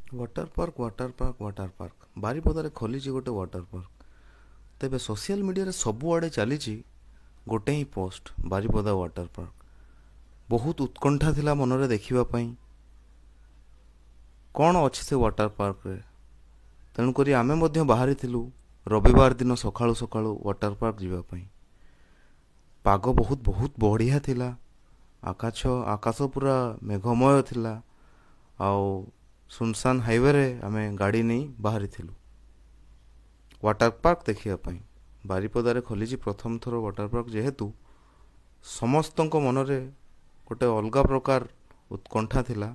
Water park ବାରିପଦାରେ ଖୋଲିଛି ଗୋଟେ ୱାଟର ପାର୍କ। ତେବେ ସୋସିଆଲ ମିଡ଼ିଆରେ ସବୁଆଡ଼େ ଚାଲିଛି ଗୋଟେ ହିଁ ପୋଷ୍ଟ, ବାରିପଦା ୱାଟର ପାର୍କ। ବହୁତ ଉତ୍କଣ୍ଠା ଥିଲା ମନରେ ଦେଖିବା ପାଇଁ କ'ଣ ଅଛି ସେ ୱାଟର ପାର୍କରେ। ତେଣୁକରି ଆମେ ମଧ୍ୟ ବାହାରିଥିଲୁ ରବିବାର ଦିନ ସକାଳୁ ସକାଳୁ ୱାଟର ପାର୍କ ଯିବା ପାଇଁ। ପାଗ ବହୁତ ବହୁତ ବଢ଼ିଆ ଥିଲା। ଆକାଶ ପୁରା ମେଘମୟ ଥିଲା। ଆଉ ସୁନସାନ ହାଇୱେରେ ଆମେ ଗାଡ଼ି ନେଇ ବାହାରିଥିଲୁ ୱାଟର ପାର୍କ ଦେଖିବା ପାଇଁ। ବାରିପଦାରେ ଖୋଲିଛି ପ୍ରଥମ ଥର ୱାଟର ପାର୍କ, ଯେହେତୁ ସମସ୍ତଙ୍କ ମନରେ ଗୋଟେ ଅଲଗା ପ୍ରକାର ଉତ୍କଣ୍ଠା ଥିଲା।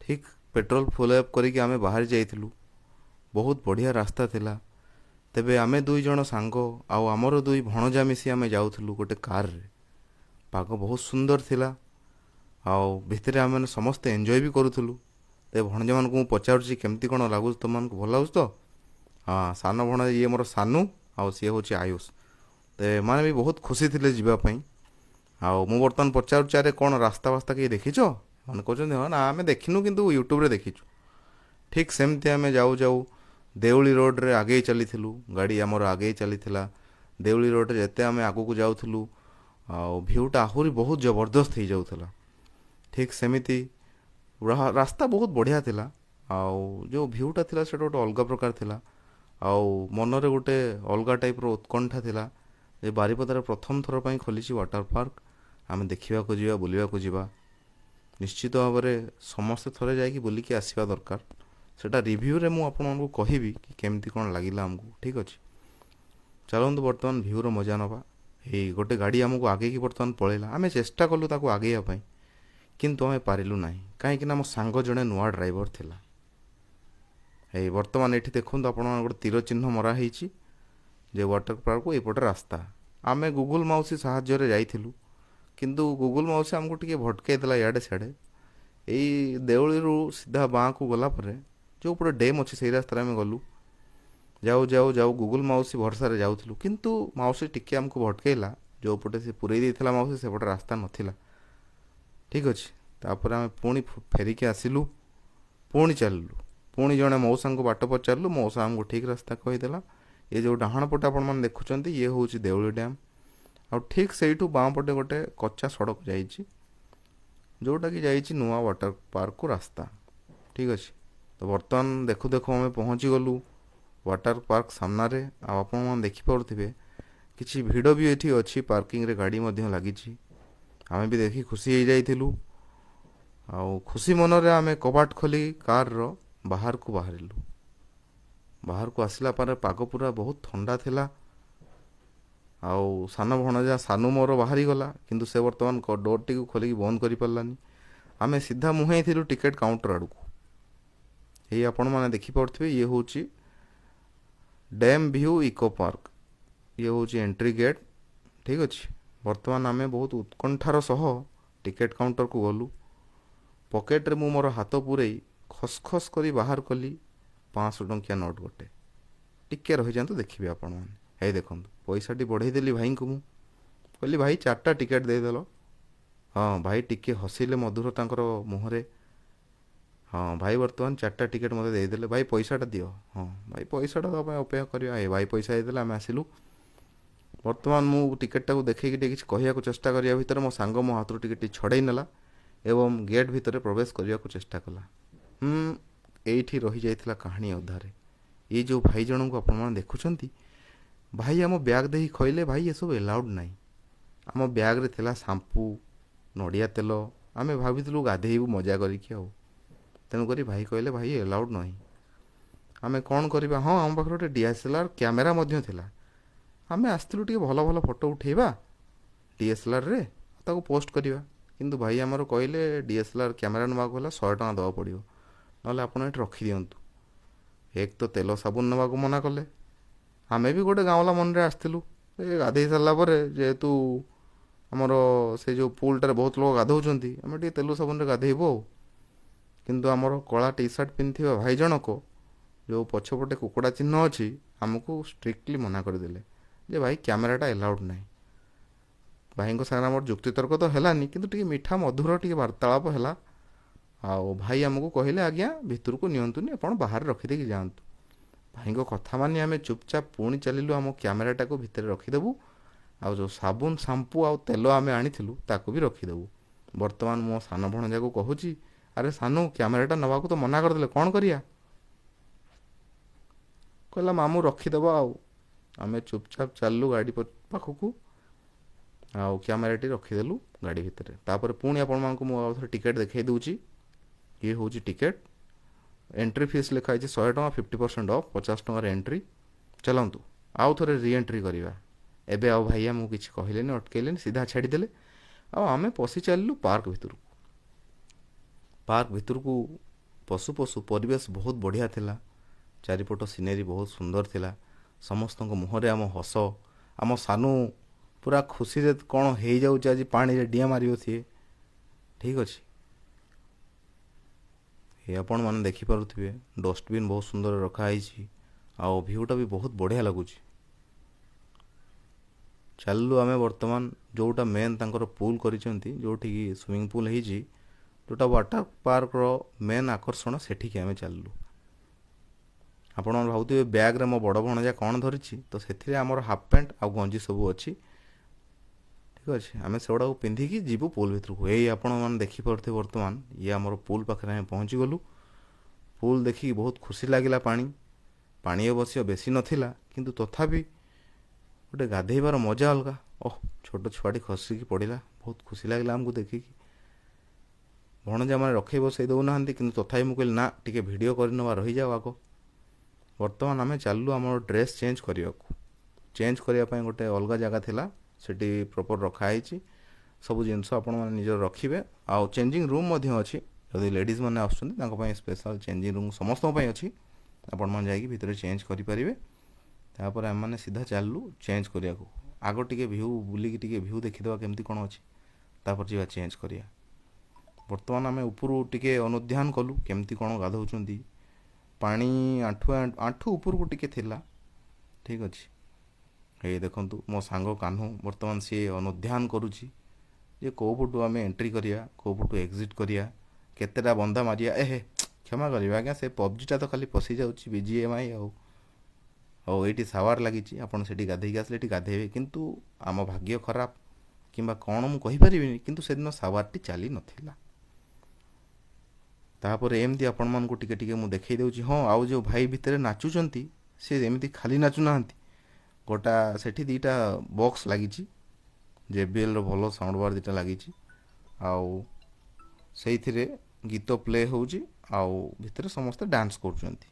ଠିକ୍ ପେଟ୍ରୋଲ ଫୁଲ୍ ଅପ୍ କରିକି ଆମେ ବାହାରି ଯାଇଥିଲୁ। ବହୁତ ବଢ଼ିଆ ରାସ୍ତା ଥିଲା। ତେବେ ଆମେ ଦୁଇ ଜଣ ସାଙ୍ଗ ଆଉ ଆମର ଦୁଇ ଭଣଜା ମିଶି ଆମେ ଯାଉଥିଲୁ ଗୋଟେ କାରରେ। ପାଗ ବହୁତ ସୁନ୍ଦର ଥିଲା ଆଉ ଭିତରେ ଆମେ ସମସ୍ତେ ଏନ୍ଜୟ ବି କରୁଥିଲୁ। ତେବେ ଭଣଜାମାନଙ୍କୁ ମୁଁ ପଚାରୁଛି କେମିତି କ'ଣ ଲାଗୁଛି, ତୁମମାନଙ୍କୁ ଭଲ ଲାଗୁଛି ତ? ହଁ, ସାନ ଭଣଜା ଇଏ ମୋର ସାନୁ ଆଉ ସିଏ ହେଉଛି ଆୟୁଷ। ତ ଏମାନେ ବି ବହୁତ ଖୁସି ଥିଲେ ଯିବା ପାଇଁ। ଆଉ ମୁଁ ବର୍ତ୍ତମାନ ପଚାରୁଛି, ଆରେ କ'ଣ ରାସ୍ତା ବାସ୍ତା କେହି ଦେଖିଛ? ମାନେ କହୁଛନ୍ତି ହଁ ନା ଆମେ ଦେଖିନୁ କିନ୍ତୁ ୟୁଟ୍ୟୁବରେ ଦେଖିଛୁ। ଠିକ୍ ସେମିତି ଆମେ ଯାଉ ଯାଉ ଦେଉଳି ରୋଡ଼ରେ ଆଗେଇ ଚାଲିଥିଲୁ। ଗାଡ଼ି ଆମର ଆଗେଇ ଚାଲିଥିଲା। ଦେଉଳି ରୋଡ଼ରେ ଯେତେ ଆମେ ଆଗକୁ ଯାଉଥିଲୁ ଆଉ ଭିୟୁଟା ଆହୁରି ବହୁତ ଜବରଦସ୍ତ ହେଇଯାଉଥିଲା। ଠିକ୍ ସେମିତି ରାସ୍ତା ବହୁତ ବଢ଼ିଆ ଥିଲା। ଆଉ ଯେଉଁ ଭିୟୁଟା ଥିଲା ସେଇଟା ଗୋଟେ ଅଲଗା ପ୍ରକାର ଥିଲା। ଆଉ ମନରେ ଗୋଟେ ଅଲଗା ଟାଇପ୍ର ଉତ୍କଣ୍ଠା ଥିଲା ଯେ ବାରିପଦାରେ ପ୍ରଥମ ଥର ପାଇଁ ଖୋଲିଛି ୱାଟର ପାର୍କ, ଆମେ ଦେଖିବାକୁ ଯିବା, ବୁଲିବାକୁ ଯିବା। ନିଶ୍ଚିତ ଭାବରେ ସମସ୍ତେ ଥରେ ଯାଇକି ବୁଲିକି ଆସିବା ଦରକାର। ସେଇଟା ରିଭ୍ୟୁରେ ମୁଁ ଆପଣମାନଙ୍କୁ କହିବି କି କେମିତି କ'ଣ ଲାଗିଲା ଆମକୁ। ଠିକ୍ ଅଛି, ଚାଲନ୍ତୁ ବର୍ତ୍ତମାନ ଭିୟୁର ମଜା ନେବା। ଏଇ ଗୋଟେ ଗାଡ଼ି ଆମକୁ ଆଗେଇକି ବର୍ତ୍ତମାନ ପଳେଇଲା। ଆମେ ଚେଷ୍ଟା କଲୁ ତାକୁ ଆଗେଇବା ପାଇଁ, କିନ୍ତୁ ଆମେ ପାରିଲୁ ନାହିଁ, କାହିଁକିନା ଆମ ସାଙ୍ଗ ଜଣେ ନୂଆ ଡ୍ରାଇଭର ଥିଲା। ଏଇ ବର୍ତ୍ତମାନ ଏଠି ଦେଖନ୍ତୁ ଆପଣମାନେ ଗୋଟେ ତୀର ଚିହ୍ନ ମରା ହେଇଛି ଯେ ୱାଟର ପାର୍କକୁ ଏପଟେ ରାସ୍ତା। ଆମେ ଗୁଗୁଲ ମାଉସୀ ସାହାଯ୍ୟରେ ଯାଇଥିଲୁ, କିନ୍ତୁ ଗୁଗୁଲ ମାଉସୀ ଆମକୁ ଟିକେ ଭଟକାଇ ଦେଲା ଇଆଡ଼େ ସିଆଡ଼େ। ଏଇ ଦେଉଳିରୁ ସିଧା ବାଁକୁ ଗଲା ପରେ ଯେଉଁ ପଟେ ଡ୍ୟାମ୍ ଅଛି ସେଇ ରାସ୍ତାରେ ଆମେ ଗଲୁ। ଯାଉ ଯାଉ ଯାଉ ଗୁଗୁଲ ମାଉସୀ ଭରସାରେ ଯାଉଥିଲୁ, କିନ୍ତୁ ମାଉସୀ ଟିକେ ଆମକୁ ଭଟକାଇଲା। ଯେଉଁ ପଟେ ସେ ପୁରେଇ ଦେଇଥିଲା ମାଉସୀ ସେପଟେ ରାସ୍ତା ନଥିଲା। ଠିକ୍ ଅଛି, ତାପରେ ଆମେ ପୁଣି ଫେରିକି ଆସିଲୁ, ପୁଣି ଚାଲିଲୁ। ପୁଣି ଜଣେ ମଉସାଙ୍କୁ ବାଟ ପଚାରିଲୁ, ମଉସା ଆମକୁ ଠିକ୍ ରାସ୍ତା କହିଦେଲା। ଏ ଯେଉଁ ଡାହାଣ ପଟେ ଆପଣମାନେ ଦେଖୁଛନ୍ତି ଇଏ ହେଉଛି ଦେଉଳି ଡ୍ୟାମ୍। ଆଉ ଠିକ୍ ସେଇଠୁ ବାଁ ପଟେ ଗୋଟେ କଚ୍ଚା ସଡ଼କ ଯାଇଛି, ଯେଉଁଟାକି ଯାଇଛି ନୂଆ ୱାଟର ପାର୍କକୁ ରାସ୍ତା। ଠିକ୍ ଅଛି, ତ ବର୍ତ୍ତମାନ ଦେଖୁ ଦେଖୁ ଆମେ ପହଞ୍ଚିଗଲୁ ୱାଟର ପାର୍କ ସାମ୍ନାରେ। ଆଉ ଆପଣମାନେ ଦେଖିପାରୁଥିବେ କିଛି ଭିଡ଼ ବି ଏଠି ଅଛି, ପାର୍କିଂରେ ଗାଡ଼ି ମଧ୍ୟ ଲାଗିଛି। ଆମେ ବି ଦେଖି ଖୁସି ହେଇଯାଇଥିଲୁ। ଆଉ ଖୁସି ମନରେ ଆମେ କବାଟ ଖୋଲି କାର୍ର ବାହାରକୁ ବାହାରିଲୁ। ବାହାରକୁ ଆସିଲା ପରେ ପାଗ ପୁରା ବହୁତ ଥଣ୍ଡା ଥିଲା। ଆଉ ସାନ ଭଣଜା ସାନୁ ମୋର ବାହାରିଗଲା, କିନ୍ତୁ ସେ ବର୍ତ୍ତମାନ ଡୋର୍ଟିକୁ ଖୋଲିକି ବନ୍ଦ କରିପାରିଲାନି। ଆମେ ସିଧା ମୁହେଁଇଥିଲୁ ଟିକେଟ୍ କାଉଣ୍ଟର ଆଡ଼କୁ। ଏଇ ଆପଣମାନେ ଦେଖିପାରୁଥିବେ ଇଏ ହେଉଛି ଡ୍ୟାମ୍ ଭିଉ ଇକୋ ପାର୍କ। ଇଏ ହେଉଛି ଏଣ୍ଟ୍ରି ଗେଟ୍। ଠିକ୍ ଅଛି, ବର୍ତ୍ତମାନ ଆମେ ବହୁତ ଉତ୍କଣ୍ଠାର ସହ ଟିକେଟ୍ କାଉଣ୍ଟରକୁ ଗଲୁ। ପକେଟରେ ମୁଁ ମୋର ହାତ ପୂରେଇ ଖସଖସ କରି ବାହାର କଲି 500 ଟଙ୍କିଆ ନୋଟ୍ ଗୋଟେ। ଟିକେ ରହିଯାଆନ୍ତୁ ଦେଖିବେ ଆପଣମାନେ। ହେଇ ଦେଖନ୍ତୁ, ପଇସାଟି ବଢ଼େଇ ଦେଲି ଭାଇଙ୍କୁ। ମୁଁ କହିଲି ଭାଇ 4ଟା ଟିକେଟ୍ ଦେଇଦେଲ। ହଁ, ଭାଇ ଟିକେ ହସିଲେ ମଧୁର ତାଙ୍କର ମୁହଁରେ। ହଁ ଭାଇ, ବର୍ତ୍ତମାନ 4ଟା ଟିକେଟ୍ ମୋତେ ଦେଇଦେଲେ। ଭାଇ ପଇସାଟା ଦିଅ। ହଁ ଭାଇ, ପଇସାଟା ଦେବା ପାଇଁ ଅପେକ୍ଷା କରିବା। ଏ ଭାଇ ପଇସା ଦେଇଦେଲେ, ଆମେ ଆସିଲୁ। ବର୍ତ୍ତମାନ ମୁଁ ଟିକେଟ୍ଟାକୁ ଦେଖେଇକି ଟିକେ କିଛି କହିବାକୁ ଚେଷ୍ଟା କରିବା ଭିତରେ ମୋ ସାଙ୍ଗ ମୋ ହାତରୁ ଟିକେଟ୍ଟି ଛଡ଼େଇ ନେଲା ଏବଂ ଗେଟ୍ ଭିତରେ ପ୍ରବେଶ କରିବାକୁ ଚେଷ୍ଟା କଲା। ଏଇଠି ରହିଯାଇଥିଲା କାହାଣୀ ଅଧାରେ। ଏଇ ଯେଉଁ ଭାଇ ଜଣଙ୍କୁ ଆପଣମାନେ ଦେଖୁଛନ୍ତି, ଭାଇ ଆମ ବ୍ୟାଗ୍ ଦେଖି କହିଲେ ଭାଇ ଏସବୁ ଏଲାଉଡ଼୍ ନାହିଁ। ଆମ ବ୍ୟାଗ୍ରେ ଥିଲା ସାମ୍ପୁ, ନଡ଼ିଆ ତେଲ। ଆମେ ଭାବିଥିଲୁ ଗାଧେଇବୁ ମଜା କରିକି ଆଉ। ତେଣୁକରି ଭାଇ କହିଲେ ଭାଇ ଏଲାଉଡ଼୍ ନାହିଁ। ଆମେ କ'ଣ କରିବା? ହଁ, ଆମ ପାଖରେ ଗୋଟେ DSLR କ୍ୟାମେରା ମଧ୍ୟ ଥିଲା। ଆମେ ଆସିଥିଲୁ ଟିକେ ଭଲ ଭଲ ଫଟୋ ଉଠାଇବା DSLRରେ, ତାକୁ ପୋଷ୍ଟ କରିବା। କିନ୍ତୁ ଭାଇ ଆମର କହିଲେ DSLR କ୍ୟାମେରା ନେବାକୁ ହେଲେ 100 ଟଙ୍କା ଦେବାକୁ ପଡ଼ିବ, ନହେଲେ ଆପଣ ଏଠି ରଖିଦିଅନ୍ତୁ। ଏକ ତ ତେଲ ସାବୁନ ନେବାକୁ ମନା କଲେ। ଆମେ ବି ଗୋଟେ ଗାଁवला ମନରେ ଆସିଥିଲୁ। ଏ ଗାଧେଇ ସାରିଲା ପରେ ଯେହେତୁ ଆମର ସେ ଯେଉଁ ପୁଲଟାରେ ବହୁତ ଲୋକ ଗାଧଉଛନ୍ତି, ଆମେ ଟିକେ ତେଲ ସାବୁନରେ ଗାଧେଇବୁ ଆଉ। କିନ୍ତୁ ଆମର କଳା ଟି ସାର୍ଟ ପିନ୍ଧିଥିବା ଭାଇ ଜଣକ, ଯେଉଁ ପଛପଟେ କୁକୁଡ଼ା ଚିହ୍ନ ଅଛି, ଆମକୁ ଷ୍ଟ୍ରିକ୍ଟଲି ମନା କରିଦେଲେ ଯେ ଭାଇ କ୍ୟାମେରାଟା ଏଲାଉଡ଼୍ ନାହିଁ। ଭାଇଙ୍କ ସାଙ୍ଗରେ ଆମର ଯୁକ୍ତିତର୍କ ତ ହେଲାନି, କିନ୍ତୁ ଟିକେ ମିଠା ମଧୁର ଟିକେ ବାର୍ତ୍ତାଳାପ ହେଲା। ଆଉ ଭାଇ ଆମକୁ କହିଲେ ଆଜ୍ଞା ଭିତରକୁ ନିଅନ୍ତୁନି, ଆପଣ ବାହାରେ ରଖିଦେଇକି ଯାଆନ୍ତୁ। ଭାଇଙ୍କ କଥା ମାନି ଆମେ ଚୁପଚାପ ପୁଣି ଚାଲିଲୁ ଆମ କ୍ୟାମେରାଟାକୁ ଭିତରେ ରଖିଦେବୁ, ଆଉ ଯେଉଁ ସାବୁନ ସାମ୍ପୁ ଆଉ ତେଲ ଆମେ ଆଣିଥିଲୁ ତାକୁ ବି ରଖିଦେବୁ। ବର୍ତ୍ତମାନ ମୋ ସାନ ଭଣଜାକୁ କହୁଛି, ଆରେ ସାନୁ କ୍ୟାମେରାଟା ନେବାକୁ ତ ମନା କରିଦେଲେ, କ'ଣ କରିବା? କହିଲା ମାମୁଁ ରଖିଦେବ ଆଉ। ଆମେ ଚୁପଚାପ ଚାଲିଲୁ ଗାଡ଼ି ପାଖକୁ, ଆଉ କ୍ୟାମେରାଟି ରଖିଦେଲୁ ଗାଡ଼ି ଭିତରେ। ତାପରେ ପୁଣି ଆପଣମାନଙ୍କୁ ମୁଁ ଆଉ ଥରେ ଟିକେଟ୍ ଦେଖାଇ ଦେଉଛି। ଇଏ ହେଉଛି ଟିକେଟ୍। ଏଣ୍ଟ୍ରି ଫିସ୍ ଲେଖା ହେଇଛି 100 ଟଙ୍କା, 50% ଅଫ୍, 50 ଟଙ୍କାରେ ଏଣ୍ଟ୍ରି। ଚାଲନ୍ତୁ ଆଉ ଥରେ ରିଏଣ୍ଟ୍ରି କରିବା। ଏବେ ଆଉ ଭାଇ ଆମକୁ କିଛି କହିଲେନି, ଅଟକେଇଲେନି, ସିଧା ଛାଡ଼ିଦେଲେ। ଆଉ ଆମେ ପଶି ଚାଲିଲୁ ପାର୍କ ଭିତରକୁ। ପାର୍କ ଭିତରକୁ ପଶୁ ପଶୁ ପରିବେଶ ବହୁତ ବଢ଼ିଆ ଥିଲା। ଚାରିପଟ ସିନେରୀ ବହୁତ ସୁନ୍ଦର ଥିଲା। ସମସ୍ତଙ୍କ ମୁହଁରେ ଆମ ହସ। ଆମ ସାନୁ ପୁରା ଖୁସିରେ କ'ଣ ହେଇଯାଉଛି, ଆଜି ପାଣିରେ ଡିଆଁ ମାରିବ ସିଏ। ଠିକ୍ ଅଛି, ଏ ଆପଣମାନେ ଦେଖିପାରୁଥିବେ ଡଷ୍ଟବିନ୍ ବହୁତ ସୁନ୍ଦର ରଖାହେଇଛି, ଆଉ ଭିୟୁଟା ବି ବହୁତ ବଢ଼ିଆ ଲାଗୁଛି। ଚାଲିଲୁ ଆମେ ବର୍ତ୍ତମାନ ଯେଉଁଟା ମେନ୍ ତାଙ୍କର ପୁଲ୍ କରିଛନ୍ତି, ଯେଉଁଠିକି ସୁଇମିଂ ପୁଲ୍ ହେଇଛି, ଯେଉଁଟା ୱାଟର ପାର୍କର ମେନ୍ ଆକର୍ଷଣ, ସେଠିକି ଆମେ ଚାଲିଲୁ। ଆପଣମାନେ ଭାବୁଥିବେ ବ୍ୟାଗ୍ରେ ମୋ ବଡ଼ ଭଣଜା କ'ଣ ଧରିଛି, ତ ସେଥିରେ ଆମର ହାଫ୍ ପ୍ୟାଣ୍ଟ ଆଉ ଗଞ୍ଜି ସବୁ ଅଛି। ଠିକ୍ ଅଛି, ଆମେ ସେଗୁଡ଼ାକୁ ପିନ୍ଧିକି ଯିବୁ ପୁଲ୍ ଭିତରକୁ। ଏଇ ଆପଣମାନେ ଦେଖିପାରୁଥିବେ ବର୍ତ୍ତମାନ ଇଏ ଆମର ପୁଲ୍ ପାଖରେ ଆମେ ପହଞ୍ଚିଗଲୁ। ପୁଲ୍ ଦେଖିକି ବହୁତ ଖୁସି ଲାଗିଲା। ପାଣି ଅବଶ୍ୟ ବେଶୀ ନଥିଲା, କିନ୍ତୁ ତଥାପି ଗୋଟେ ଗାଧେଇବାର ମଜା ଅଲଗା। ଛୋଟ ଛୁଆଟି ଖସିକି ପଡ଼ିଲା, ବହୁତ ଖୁସି ଲାଗିଲା ଆମକୁ ଦେଖିକି। ଭଣଜାମାନେ ରଖେଇ ବସେଇ ଦେଉନାହାନ୍ତି, କିନ୍ତୁ ତଥାପି ମୁଁ କହିଲି ନା, ଟିକେ ଭିଡ଼ିଓ କରିନେବା, ରହିଯାଉ ଆଗ। ବର୍ତ୍ତମାନ ଆମେ ଚାଲିଲୁ ଆମର ଡ୍ରେସ୍ ଚେଞ୍ଜ କରିବାକୁ। ଚେଞ୍ଜ କରିବା ପାଇଁ ଗୋଟେ ଅଲଗା ଜାଗା ଥିଲା, ସେଠି ପ୍ରପର୍ ରଖାହେଇଛି। ସବୁ ଜିନିଷ ଆପଣମାନେ ନିଜର ରଖିବେ, ଆଉ ଚେଞ୍ଜିଂ ରୁମ୍ ମଧ୍ୟ ଅଛି। ଯଦି ଲେଡ଼ିଜ୍ ମାନେ ଆସୁଛନ୍ତି ତାଙ୍କ ପାଇଁ ସ୍ପେଶାଲ୍ ଚେଞ୍ଜିଂ ରୁମ୍ ସମସ୍ତଙ୍କ ପାଇଁ ଅଛି। ଆପଣମାନେ ଯାଇକି ଭିତରେ ଚେଞ୍ଜ କରିପାରିବେ। ତାପରେ ଆମମାନେ ସିଧା ଚାଲିଲୁ ଚେଞ୍ଜ କରିବାକୁ। ଆଗ ଟିକେ ଭିଉ ବୁଲିକି ଟିକେ ଭିଉ ଦେଖିଦେବା କେମିତି କ'ଣ ଅଛି, ତାପରେ ଯିବା ଚେଞ୍ଜ କରିବା। ବର୍ତ୍ତମାନ ଆମେ ଉପରୁ ଟିକେ ଅନୁଧ୍ୟାନ କଲୁ କେମିତି କ'ଣ ଗାଧଉଛନ୍ତି। ପାଣି ଆଣ୍ଠୁ ଉପରକୁ ଟିକେ ଥିଲା। ଠିକ୍ ଅଛି, ଏଇ ଦେଖନ୍ତୁ ମୋ ସାଙ୍ଗ କାହ୍ନୁ ବର୍ତ୍ତମାନ ସିଏ ଅନୁଧ୍ୟାନ କରୁଛି ଯେ କେଉଁ ପଟୁ ଆମେ ଏଣ୍ଟ୍ରି କରିବା, କେଉଁ ପଟୁ ଏକ୍ଜିଟ୍ କରିବା, କେତେଟା ବନ୍ଧା ମାରିବା। କ୍ଷମା କରିବେ ଆଜ୍ଞା, ସେ ପବ୍ଜିଟା ତ ଖାଲି ପଶିଯାଉଛି BGMI ଆଉ ଏଇଠି ସାୱାର ଲାଗିଛି। ଆପଣ ସେଠି ଗାଧେଇକି ଆସିଲେ ଏଠି ଗାଧେଇବେ, କିନ୍ତୁ ଆମ ଭାଗ୍ୟ ଖରାପ କିମ୍ବା କ'ଣ ମୁଁ କହିପାରିବିନି, କିନ୍ତୁ ସେଦିନ ସାୱାରଟି ଚାଲି ନଥିଲା। ତାପରେ ଏମିତି ଆପଣମାନଙ୍କୁ ଟିକେ ଟିକେ ମୁଁ ଦେଖାଇ ଦେଉଛି। ହଁ, ଆଉ ଯେଉଁ ଭାଇ ଭିତରେ ନାଚୁଛନ୍ତି ସେ ଏମିତି ଖାଲି ନାଚୁନାହାନ୍ତି। ସେଠି ଦୁଇଟା ବକ୍ସ ଲାଗିଛି, JBLର ଭଲ ସାଉଣ୍ଡ ବାର ଦୁଇଟା ଲାଗିଛି, ଆଉ ସେଇଥିରେ ଗୀତ ପ୍ଲେ ହେଉଛି, ଆଉ ଭିତରେ ସମସ୍ତେ ଡ୍ୟାନ୍ସ କରୁଛନ୍ତି।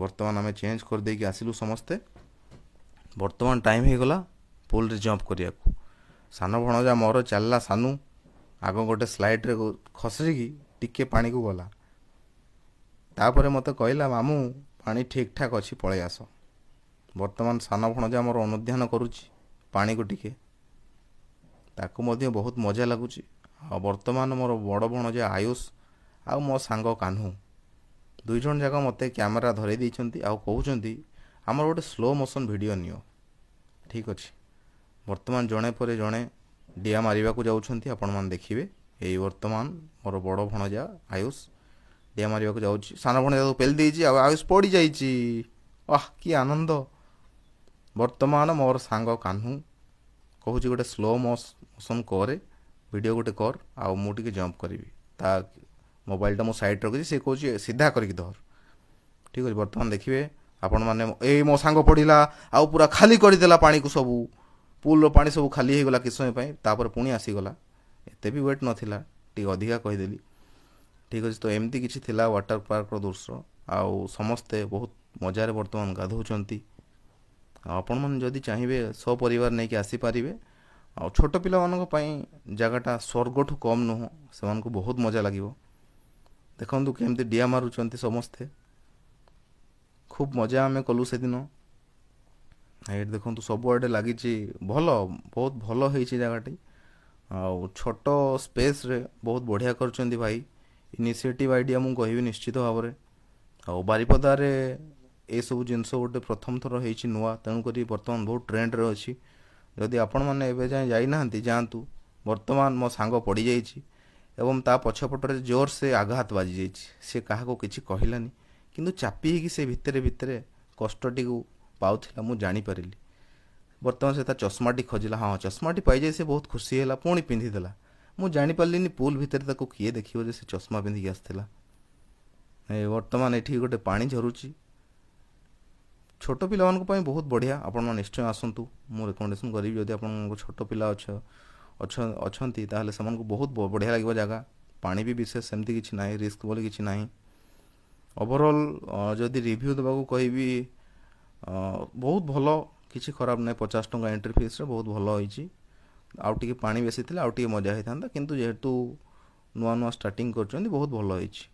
ବର୍ତ୍ତମାନ ଆମେ ଚେଞ୍ଜ କରିଦେଇକି ଆସିଲୁ ସମସ୍ତେ। ବର୍ତ୍ତମାନ ଟାଇମ୍ ହେଇଗଲା ପୁଲ୍ରେ ଜମ୍ପ କରିବାକୁ। ସାନ ଭଣଜା ମୋର ଚାଲିଲା ସାନୁ, ଆଗ ଗୋଟେ ସ୍ଲାଇଡ଼୍ରେ ଖସିକି ଟିକେ ପାଣିକୁ ଗଲା। ତାପରେ ମୋତେ କହିଲା ମାମୁଁ ପାଣି ଠିକ୍ ଠାକ୍ ଅଛି, ପଳେଇ ଆସ। ବର୍ତ୍ତମାନ ସାନ ଭଣଜା ମୋର ଅନୁଧ୍ୟାନ କରୁଛି ପାଣିକୁ ଟିକେ, ତାକୁ ମଧ୍ୟ ବହୁତ ମଜା ଲାଗୁଛି। ଆଉ ବର୍ତ୍ତମାନ ମୋର ବଡ଼ ଭଣଜା ଆୟୁଷ ଆଉ ମୋ ସାଙ୍ଗ କାହ୍ନୁ, ଦୁଇଜଣ ଯାକ ମୋତେ କ୍ୟାମେରା ଧରେଇ ଦେଇଛନ୍ତି, ଆଉ କହୁଛନ୍ତି ଆମର ଗୋଟେ ସ୍ଲୋ ମୋସନ୍ ଭିଡ଼ିଓ ନିଅ। ଠିକ୍ ଅଛି, ବର୍ତ୍ତମାନ ଜଣେ ପରେ ଜଣେ ଡିଆ ମାରିବାକୁ ଯାଉଛନ୍ତି, ଆପଣମାନେ ଦେଖିବେ। ଏଇ ବର୍ତ୍ତମାନ ମୋର ବଡ଼ ଭଣଜା ଆୟୁଷ ଡିଆ ମାରିବାକୁ ଯାଉଛି। ସାନ ଭଣଜାକୁ ପେଲି ଦେଇଛି, ଆଉ ଆୟୁଷ ପଡ଼ିଯାଇଛି। କି ଆନନ୍ଦ। ବର୍ତ୍ତମାନ ମୋର ସାଙ୍ଗ କାହ୍ନୁ କହୁଛି ଗୋଟେ ସ୍ଲୋ ମୋସନ୍ କରେ, ଭିଡ଼ିଓ ଗୋଟେ କର, ଆଉ ମୁଁ ଟିକେ ଜମ୍ପ କରିବି। ତା ମୋବାଇଲଟା ମୁଁ ସାଇଡ଼୍ ରଖିଛି, ସେ କହୁଛି ସିଧା କରିକି ଧର। ଠିକ୍ ଅଛି, ବର୍ତ୍ତମାନ ଦେଖିବେ ଆପଣମାନେ। ଏଇ ମୋ ସାଙ୍ଗ ପଡ଼ିଲା, ଆଉ ପୁରା ଖାଲି କରିଦେଲା ପାଣିକୁ, ସବୁ ପୁଲ୍ର ପାଣି ସବୁ ଖାଲି ହେଇଗଲା କିଛି ସମୟ ପାଇଁ, ତାପରେ ପୁଣି ଆସିଗଲା। ଏତେ ବି ୱେଟ୍ ନଥିଲା, ଟିକେ ଅଧିକା କହିଦେଲି। ଠିକ୍ ଅଛି, ତ ଏମିତି କିଛି ଥିଲା ୱାଟର ପାର୍କର ଦୃଶ୍ୟ, ଆଉ ସମସ୍ତେ ବହୁତ ମଜାରେ ବର୍ତ୍ତମାନ ଗାଧଉଛନ୍ତି। ଆଉ ଆପଣମାନେ ଯଦି ଚାହିଁବେ ସପରିବାର ନେଇକି ଆସିପାରିବେ। ଆଉ ଛୋଟ ପିଲାମାନଙ୍କ ପାଇଁ ଜାଗାଟା ସ୍ୱର୍ଗଠୁ କମ୍ ନୁହଁ, ସେମାନଙ୍କୁ ବହୁତ ମଜା ଲାଗିବ। ଦେଖନ୍ତୁ କେମିତି ଡିଆ ମାରୁଛନ୍ତି ସମସ୍ତେ, ଖୁବ୍ ମଜା ଆମେ କଲୁ ସେଦିନ। ଏଇଠି ଦେଖନ୍ତୁ ସବୁଆଡ଼େ ଲାଗିଛି, ବହୁତ ଭଲ ହେଇଛି ଜାଗାଟି। ଆଉ ଛୋଟ ସ୍ପେସ୍ରେ ବହୁତ ବଢ଼ିଆ କରିଛନ୍ତି ଭାଇ। ଇନିସିଏଟିଭ୍ ଆଇଡ଼ିଆ ମୁଁ କହିବି ନିଶ୍ଚିତ ଭାବରେ। ଆଉ ବାରିପଦାରେ ଏସବୁ ଜିନିଷ ଗୋଟେ ପ୍ରଥମ ଥର ହେଇଛି ନୂଆ, ତେଣୁକରି ବର୍ତ୍ତମାନ ବହୁତ ଟ୍ରେଣ୍ଡରେ ଅଛି। ଯଦି ଆପଣମାନେ ଏବେ ଯାଏଁ ଯାଇନାହାନ୍ତି ଯାଆନ୍ତୁ। ବର୍ତ୍ତମାନ ମୋ ସାଙ୍ଗ ପଡ଼ିଯାଇଛି ଏବଂ ତା ପଛପଟରେ ଜୋର ସେ ଆଘାତ ବାଜିଯାଇଛି। ସେ କାହାକୁ କିଛି କହିଲାନି, କିନ୍ତୁ ଚାପି ହେଇକି ସେ ଭିତରେ ଭିତରେ କଷ୍ଟଟିକୁ ପାଉଥିଲା ମୁଁ ଜାଣିପାରିଲି। ବର୍ତ୍ତମାନ ସେ ତା ଚଷମାଟି ଖୋଜିଲା। ହଁ, ଚଷମାଟି ପାଇଯାଇ ସେ ବହୁତ ଖୁସି ହେଲା, ପୁଣି ପିନ୍ଧିଦେଲା। ମୁଁ ଜାଣିପାରିଲିନି ପୁଲ୍ ଭିତରେ ତାକୁ କିଏ ଦେଖିବ ଯେ ସେ ଚଷମା ପିନ୍ଧିକି ଆସିଥିଲା। ବର୍ତ୍ତମାନ ଏଠି ଗୋଟେ ପାଣି ଝରୁଛି। ଛୋଟ ପିଲାମାନଙ୍କ ପାଇଁ ବହୁତ ବଢ଼ିଆ, ଆପଣମାନେ ନିଶ୍ଚୟ ଆସନ୍ତୁ। ମୁଁ ରେକମେଣ୍ଡେସନ୍ କରିବି, ଯଦି ଆପଣଙ୍କ ଛୋଟ ପିଲା ଅଛନ୍ତି ତାହେଲେ ସେମାନଙ୍କୁ ବହୁତ ବଢ଼ିଆ ଲାଗିବ ଜାଗା। ପାଣି ବି ବିଶେଷ ସେମିତି କିଛି ନାହିଁ, ରିସ୍କ ବୋଲି କିଛି ନାହିଁ। ଓଭରଅଲ୍ ଯଦି ରିଭ୍ୟୁ ଦେବାକୁ କହିବି, ବହୁତ ଭଲ, କିଛି ଖରାପ ନାହିଁ। 50 ଟଙ୍କା ଏଣ୍ଟ୍ରି ଫିସ୍ରେ ବହୁତ ଭଲ ହେଇଛି। ଆଉ ଟିକେ ପାଣି ବେଶୀ ଥିଲେ ଆଉ ଟିକେ ମଜା ହେଇଥାନ୍ତା, କିନ୍ତୁ ଯେହେତୁ ନୂଆ ନୂଆ ଷ୍ଟାର୍ଟିଂ କରୁଛନ୍ତି, ବହୁତ ଭଲ ହେଇଛି।